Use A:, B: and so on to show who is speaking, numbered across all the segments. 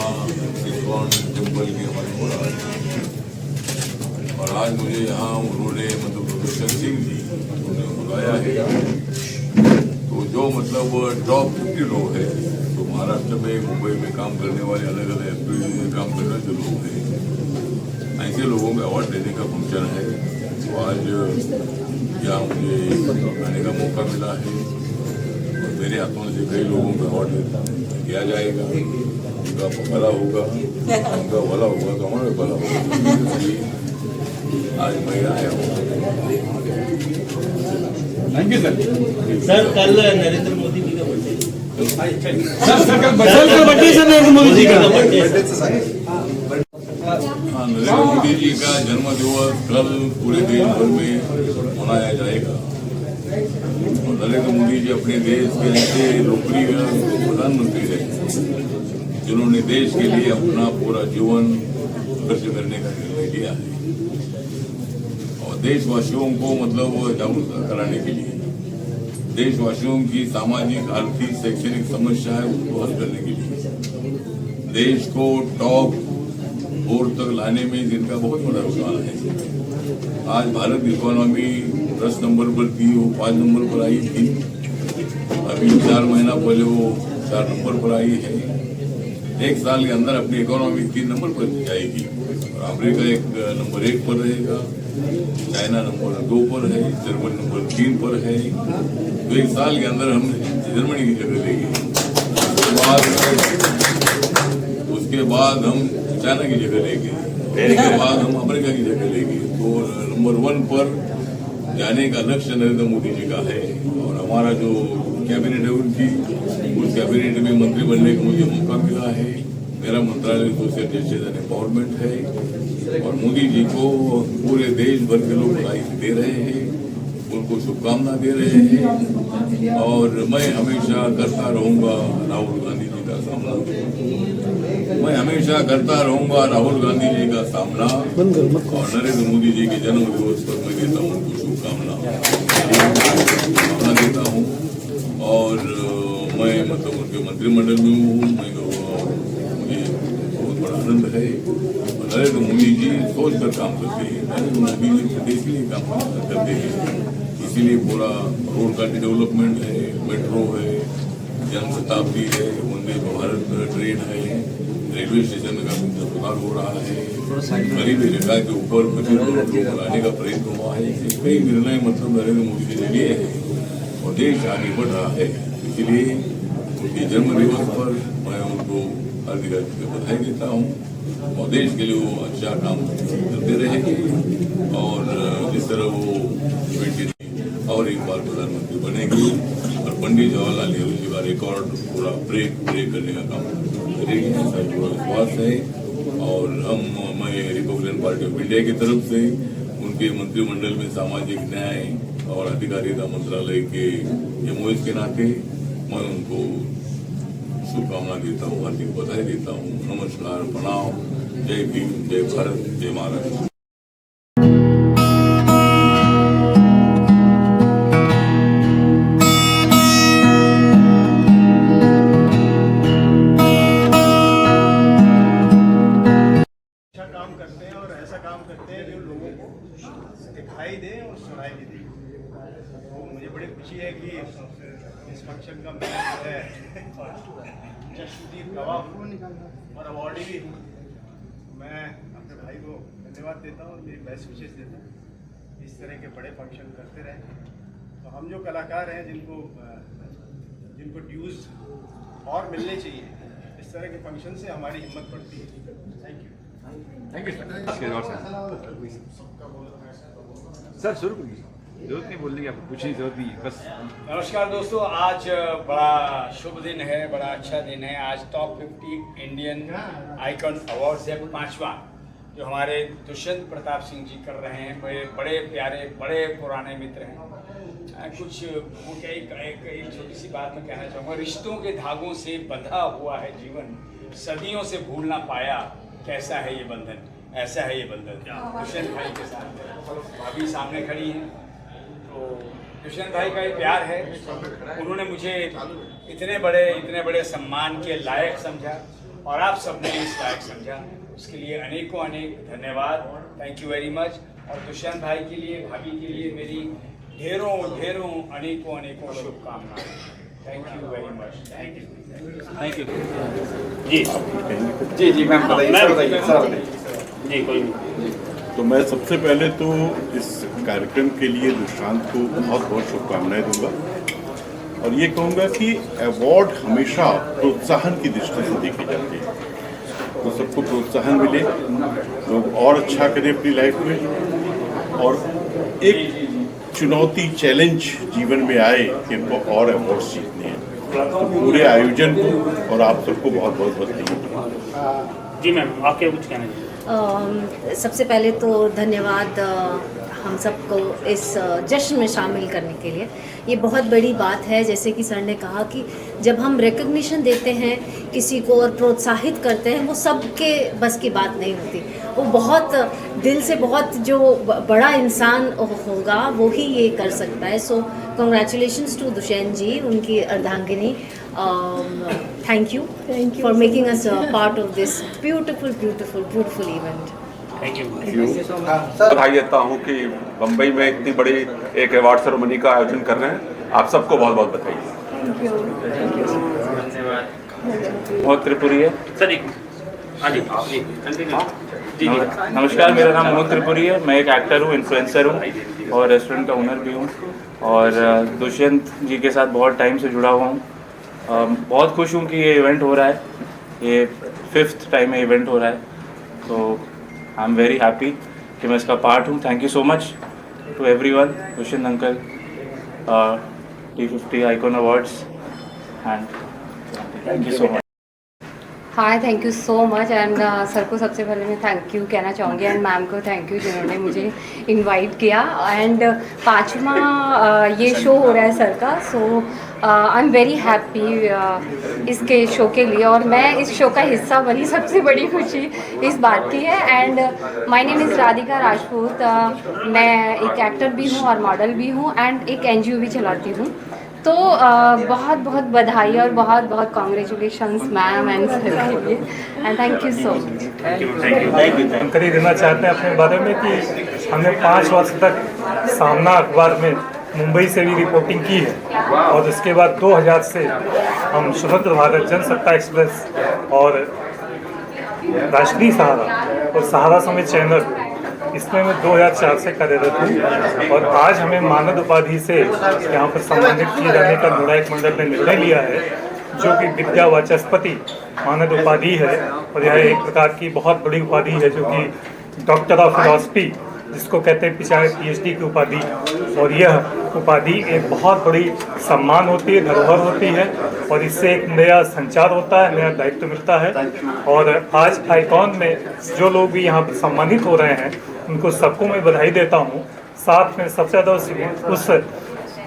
A: यहाँ ISKCON temple की हमारी मुलाकात और आज मुझे यहाँ उन्होंने मतलब प्रोफेसर सिंह जी उन्होंने बुलाया है। तो जो मतलब टॉप 50 लोग हैं तो महाराष्ट्र में मुंबई में काम करने वाले अलग अलग एम्प्लॉइज में काम करने वाले जो लोग हैं ऐसे लोगों को अवार्ड देने का फंक्शन है। तो आज यहाँ मुझे आने का मौका मिला है और मेरे हाथों से कई लोगों को अवार्ड दिया जाएगा। उनका भला होगा, उनका भला होगा तो हमारा भला होगा। आज मैं आया हूँ।
B: Thank you sir.
C: सर कल नरेंद्र मोदी जी का बर्थडे
B: सर कल बर्थडे सर नरेंद्र मोदी जी का
A: हाँ, नरेंद्र मोदी जी का जन्म दिवस कल पूरे देश भर में मनाया जाएगा और नरेंद्र मोदी जी अपने देश के ऐसे लोकप्रिय प्रधानमंत्री रहे जिन्होंने देश के लिए अपना पूरा जीवन खर्च करने का निर्णय लिया है और देशवासियों को मतलब जागरूक कराने के लिए देशवासियों की सामाजिक आर्थिक शैक्षणिक समस्याएं उसको हल करने के लिए देश को टॉप 4 तक लाने में जिनका बहुत बड़ा योगदान है। आज भारत इकोनॉमी 10 नंबर पर थी, वो 5 नंबर पर आई थी। अभी 4 महीना पहले वो 4 नंबर पर आई है। 1 साल के अंदर अपनी इकोनॉमी 3 नंबर पर जाएगी और अमेरिका नंबर 1 पर रहेगा, चाइना नंबर 2 पर है, जर्मनी नंबर 3 पर है। तो 1 साल के अंदर हम जर्मनी की जगह लेंगे, उसके बाद हम चाइना की जगह लेंगे, उसके बाद हम अमेरिका की जगह लेंगे। तो नंबर 1 पर जाने का लक्ष्य नरेंद्र मोदी जी का है और हमारा जो कैबिनेट है उनकी उस कैबिनेट में मंत्री बनने का मुझे मौका मिला है। मेरा मंत्रालय सोशल जस्टिस एंड एम्पावरमेंट है और मोदी जी को पूरे देश भर के लोग बधाई दे रहे हैं, उनको शुभकामना दे रहे हैं और मैं हमेशा करता रहूंगा राहुल गांधी जी का सामना। मैं हमेशा करता रहूंगा राहुल गांधी जी का सामना और नरेंद्र मोदी जी के जन्म दिवस पर मैं देता हूं उनको शुभकामना देता हूं और मैं मतलब उनके मंत्रिमंडल में हूँ। मुझे बहुत बड़ा आनंद है और नरेंद्र मोदी जी सोच कर काम करते हैं। नरेंद्र मोदी जी देश के लिए काम करते हैं, इसीलिए पूरा रोड का डेवलपमेंट है, मेट्रो है, जनशताब्दी है, वंदे भारत ट्रेन है, रेलवे स्टेशन का सुधार हो रहा है, गरीबी रेखा के ऊपर 25 करोड़ लोग लाने का प्रयत्न हुआ है। कई निर्णय मतलब नरेंद्र मोदी जी ने लिए हैं और देश आगे बढ़ रहा है। इसलिए उनके जन्म दिवस पर मैं उनको हार्दिक बधाई देता हूँ और देश के लिए वो अच्छा काम करते रहेंगे और जिस तरह वो 20 और एक बार प्रधानमंत्री बनेंगे और पंडित जवाहरलाल नेहरू जी का रिकॉर्ड पूरा ब्रेक करने का काम करेंगे, ऐसा पूरा विश्वास है। और मैं रिपब्लिकन पार्टी ऑफ इंडिया की तरफ से उनके मंत्रिमंडल में सामाजिक न्याय और अधिकारिता मंत्रालय के एमओएस के नाते मैं उनको शुभकामना देता हूँ, हार्दिक बधाई देता हूँ। नमस्कार, प्रणाम, जय भीम, जय भारत, जय महाराष्ट्र।
D: जो लोगों को दिखाई दे और सुनाई भी दे। तो मुझे बड़ी खुशी है कि इस फंक्शन का मैं है जशनदीप गवाह और अवार्डी भी हूँ। मैं अपने भाई को धन्यवाद देता हूँ, मेरी बेस्ट विशेष देता हूँ। इस तरह के बड़े फंक्शन करते रहें। तो हम जो कलाकार हैं जिनको ड्यूज और मिलने चाहिए, इस तरह के फंक्शन से हमारी हिम्मत बढ़ती है। Thank you.
B: Thank you sir. शुरू करिए, जरूरत नहीं बोलने की, आपको पूछने की जरूरत नहीं है बस।
E: नमस्कार दोस्तों, आज बड़ा शुभ दिन है, बड़ा अच्छा दिन है। आज टॉप 50 इंडियन आइकॉन अवार्ड्स है 5वां, जो हमारे दुष्यंत प्रताप सिंह जी कर रहे हैं। मेरे बड़े प्यारे बड़े पुराने मित्र हैं। कुछ वो क्या एक छोटी सी बात मैं कहना चाहूँगा। रिश्तों के धागों से बंधा हुआ है जीवन, सदियों से भूल ना पाया, कैसा है ये बंधन, ऐसा है ये बंधन। दुष्यंत भाई के साथ भाभी सामने खड़ी हैं, तो दुष्यंत भाई का ही प्यार है। उन्होंने मुझे इतने बड़े सम्मान के लायक समझा और आप सबने इस लायक समझा, उसके लिए अनेकों अनेक धन्यवाद। Thank you very much. और दुष्यंत भाई के लिए, भाभी के लिए मेरी ढेरों ढेरों अनेकों अनेकों शुभकामनाएं। Thank you very much. Thank you.
B: जी जी मैम बताइए सर
C: जी कोई नहीं।
F: तो मैं सबसे पहले तो इस कार्यक्रम के लिए दुष्यंत को बहुत बहुत शुभकामनाएं दूंगा और ये कहूँगा कि अवार्ड हमेशा प्रोत्साहन की दृष्टि से देखे जाते हैं, तो सबको प्रोत्साहन मिले, लोग और अच्छा करें अपनी लाइफ में और एक चुनौती चैलेंज जीवन में आए कि इनको और अवार्ड्स जीतने हैं। तो पूरे आयोजन को और आप सबको बहुत बहुत बधाई।
C: जी मैम, आप क्या कुछ कहना चाहिए?
G: सबसे पहले तो धन्यवाद हम सबको इस जश्न में शामिल करने के लिए। ये बहुत बड़ी बात है, जैसे कि सर ने कहा कि जब हम रिकग्निशन देते हैं किसी को और प्रोत्साहित करते हैं, वो सबके बस की बात नहीं होती। वो बहुत दिल से, बहुत जो बड़ा इंसान होगा वो ही ये कर सकता है। So congratulations to Dushyant ji, उनकी अर्धांगिनी। Thank you for making us part of this beautiful event.
C: Thank you.
H: बधाई देता हूँ कि बम्बई में इतनी बड़ी एक अवार्ड सेरेमनी का आयोजन कर रहे हैं। आप सबको बहुत बहुत बधाई।
I: मोहित त्रिपुरी है
C: सर एक हाँ जी कंटिन्यू। जी जी
I: नमस्कार, मेरा नाम मोहित त्रिपुरी है। मैं एक एक्टर हूँ, इन्फ्लुएंसर हूँ और रेस्टोरेंट का ओनर भी हूँ और दुष्यंत जी के साथ बहुत टाइम से जुड़ा हुआ हूँ। बहुत खुश हूँ कि ये इवेंट हो रहा है, ये 5th टाइम ये इवेंट हो रहा है, तो आई एम वेरी हैप्पी कि मैं इसका पार्ट हूँ। Thank you so much to everyone, Dushyant uncle, T50 icon awards and thank you so much.
J: Hi, thank you so much and sir को सबसे पहले मैं थैंक यू कहना चाहूँगी एंड मैम को थैंक यू जिन्होंने मुझे इनवाइट किया। एंड 5वां ये शो हो रहा है सर का, सो आई एम वेरी हैप्पी इसके शो के लिए और मैं इस शो का हिस्सा बनी। सबसे बड़ी खुशी इस बात की है। And my name is Radhika Rajput. मैं एक एक्टर भी हूँ और मॉडल भी हूँ एंड एक NGO भी चलाती हूँ। तो बहुत बहुत बधाई और बहुत बहुत कॉन्ग्रेचुलेशंस मैम एंड सर के लिए and thank you so much.
K: जानकारी देना चाहते हैं अपने बारे में कि हमने 5 वर्ष तक सामना अखबार में मुंबई से भी रिपोर्टिंग की है और उसके बाद 2000 से हम स्वतंत्र भारत, जनसत्ता एक्सप्रेस और राष्ट्रीय सहारा और सहारा समेत चैनल, इसमें मैं 2004 से कार्यरत हूँ और आज हमें मानद उपाधि से यहाँ पर सम्मानित किए जाने का निर्णायक मंडल ने निर्णय लिया है, जो कि विद्या वाचस्पति मानद उपाधि है और यह एक प्रकार की बहुत बड़ी उपाधि है, जो कि डॉक्टर ऑफ फिलॉसफी जिसको कहते हैं PhD की उपाधि। और यह उपाधि एक बहुत बड़ी सम्मान होती है, धरोहर होती है और इससे एक नया संचार होता है, नया दायित्व मिलता है। और आज आइकॉन में जो लोग भी यहाँ पर सम्मानित हो रहे हैं उनको सबको मैं बधाई देता हूँ। साथ में सबसे ज़्यादा उस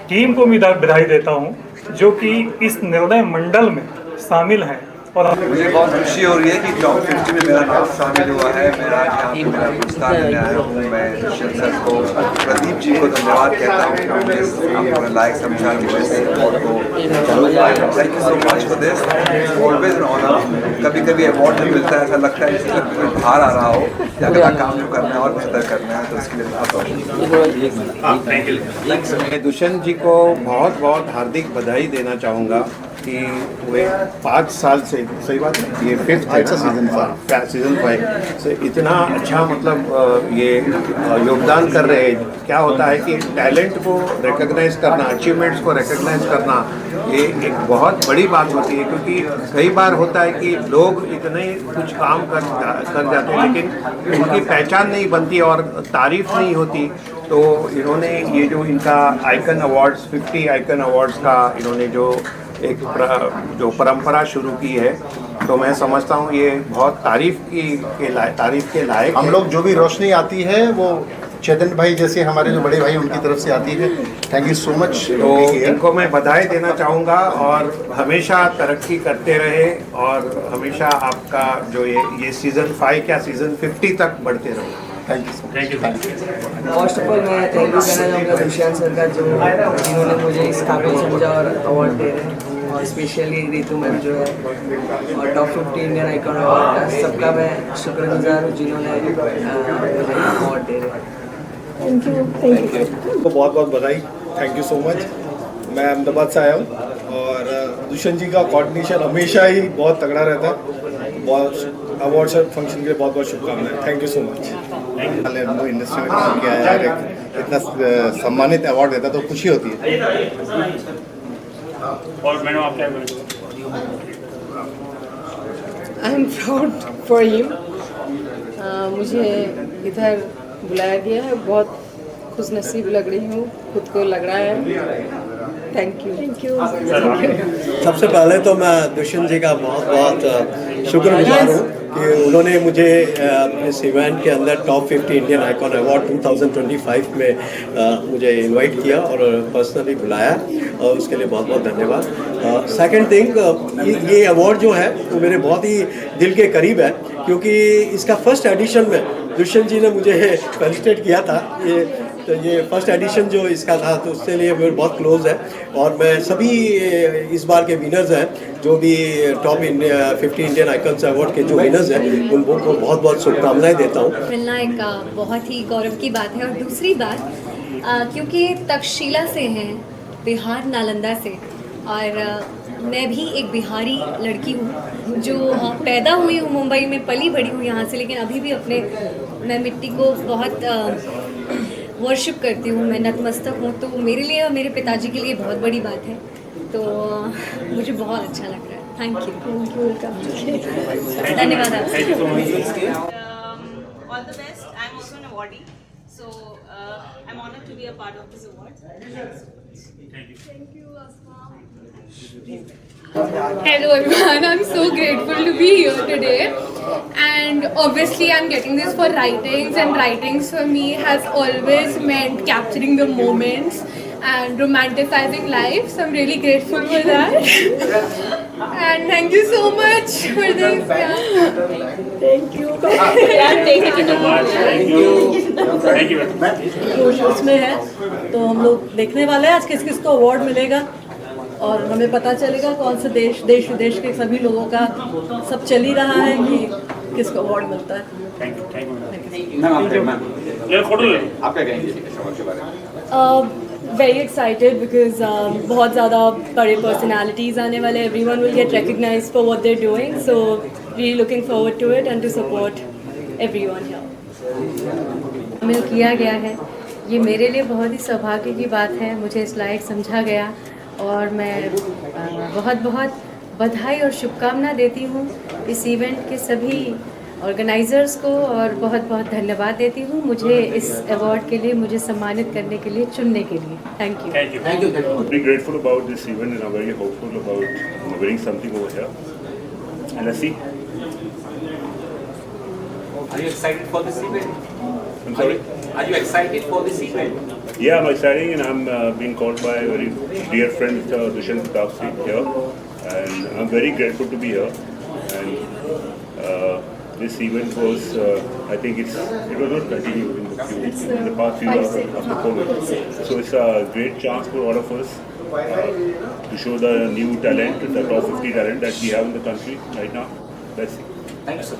K: टीम को भी बधाई देता हूँ जो कि इस निर्णय मंडल में शामिल हैं। और
L: मुझे बहुत खुशी हो रही है कि टॉप 50 में मेरा नाम शामिल हुआ है। मेरा आज यहाँ पे मेरा पुरस्कार लेने आया हूँ। मैं दुष्यंत सर को, प्रदीप जी को धन्यवाद कहता हूँ कि उन्होंने आपको लायक समझा कि वैसे अवार्ड को। Thank you so much for this, always an honour. कभी कभी अवार्ड जब मिलता है ऐसा लगता है कि कोई बाहर आ रहा हो या अगला काम जो करना है और बेहतर करना है, तो उसके लिए बहुत
M: दुष्यंत जी को बहुत बहुत हार्दिक बधाई देना चाहूँगा कि वे 5 साल से, सही बात है, ये 5th है सीज़न 5 से इतना अच्छा मतलब ये योगदान कर रहे हैं। क्या होता है कि टैलेंट को रिकग्नाइज करना, अचीवमेंट्स को रिकग्नाइज करना, ये एक बहुत बड़ी बात होती है, क्योंकि कई बार होता है कि लोग इतने कुछ काम कर जाते हैं लेकिन उनकी पहचान नहीं बनती और तारीफ नहीं होती। तो इन्होंने ये जो इनका आइकन अवार्ड्स, 50 आइकन अवार्ड्स का इन्होंने जो एक परंपरा शुरू की है, तो मैं समझता हूँ ये बहुत तारीफ के लायक।
N: हम लोग जो भी रोशनी आती है वो चेतन भाई जैसे हमारे जो बड़े भाई उनकी तरफ से आती है। Thank you so much.
M: तो इनको मैं बधाई देना चाहूँगा और हमेशा तरक्की करते रहे और हमेशा आपका जो ये सीज़न 5 क्या सीज़न 50 तक बढ़ते रहे।
N: Thank you so much.
O: First of all मैं थैंक यू कहना चाहूँगा दुष्यंत सर का, जो जिन्होंने मुझे इस काबिल समझा और अवार्ड दे रहे हैं। और स्पेशली रितु मैम जो है और टॉप 50 इंडियन आइकॉन अवार्ड का सबका मैं शुक्रगुजार हूँ जिन्होंने मुझे अवार्ड दे रहे हैं।
P: थैंक यू
Q: तो बहुत बहुत बधाई, थैंक यू सो मच। मैं अहमदाबाद से आया हूँ और दुष्यंत जी का कोऑर्डिनेशन हमेशा ही बहुत तगड़ा रहता है। बहुत अवार्ड फंक्शन के लिए बहुत बहुत शुभकामनाएं, thank you so much.
N: Industry में काम किया यार, इतना सम्मानित अवार्ड देता तो खुशी होती है।
C: और मैडम आप क्या
P: I am proud for him. मुझे इधर बुलाया गया है, बहुत खुशनसीब लग रही हूँ, खुद को लग रहा है। Thank you.
M: सबसे पहले तो मैं दुष्यंत जी का बहुत बहुत शुक्रगुजार हूँ कि उन्होंने मुझे इस इवेंट के अंदर टॉप 50 इंडियन आइकॉन अवार्ड 2025 में मुझे इनवाइट किया और पर्सनली बुलाया, और उसके लिए बहुत बहुत धन्यवाद। सेकंड थिंग, ये अवार्ड जो है वो मेरे बहुत ही दिल के करीब है, क्योंकि इसका फर्स्ट एडिशन में दुष्यंत जी ने मुझे फेलिसिटेट किया था। ये फर्स्ट एडिशन जो इसका था, तो उसके लिए मेरे बहुत क्लोज है। और मैं सभी इस बार के विनर्स हैं, जो भी टॉप 50 इंडियन आइकन्स अवार्ड के जो विनर्स हैं, उनको बहुत बहुत शुभकामनाएं देता हूँ।
G: मिलना एक बहुत ही गौरव की बात है। और दूसरी बात, क्योंकि तक्षशिला से हैं, बिहार नालंदा से, और मैं भी एक बिहारी लड़की हूँ जो पैदा हुई हूँ मुंबई में, पली बड़ी हूँ यहाँ से, लेकिन अभी भी मैं मिट्टी को बहुत वर्शिप करती हूँ, मैं नतमस्तक हूँ। तो मेरे लिए और मेरे पिताजी के लिए बहुत बड़ी बात है, तो मुझे बहुत अच्छा लग रहा है। Thank you. धन्यवाद आपसे।
R: All the best. I'm also an awardee, so I'm honored to be a part of this award. Thank you, Asma.
P: Hello everyone, I'm so grateful to be here today, and obviously I'm getting this for writings, and writings for me has always meant capturing the moments and romanticizing life, so I'm really grateful for that. And thank you so much for this. Thank you.
S: उसमें है तो हम लोग देखने वाले हैं आज किस किस को अवार्ड मिलेगा, और हमें पता चलेगा कौन से देश विदेश के सभी लोगों का सब चल ही रहा है कि किसको अवार्ड मिलता है।
P: Very excited because बहुत ज़्यादा बड़े personalities आने वाले, everyone will get recognized for what they're doing, so really looking forward to it and to support everyone here.
G: शामिल किया गया है, ये मेरे लिए बहुत ही सौभाग्य की बात है, मुझे इस लायक समझा गया, और मैं बहुत बहुत बधाई और शुभकामना देती हूँ इस इवेंट के सभी ऑर्गेनाइजर्स को, और बहुत बहुत धन्यवाद देती हूँ मुझे इस अवार्ड के लिए, मुझे सम्मानित करने के लिए, चुनने के लिए। Thank you.
T: Thank you. Very grateful about this event and I'm very hopeful about winning something over here. And let's see.
C: Are you excited for this event?
T: I'm sorry?
C: Are you excited for this event?
T: Yeah, I'm excited and I'm being called by a very dear friend Dushant Pratap Singh here, and I'm very grateful to be here. And this event was, I think it was not continued in the past few years after COVID. So it's a great chance for all of us to show the new talent, the top 50 talent that we have in the country right now. Let's see.
C: Thank you, sir.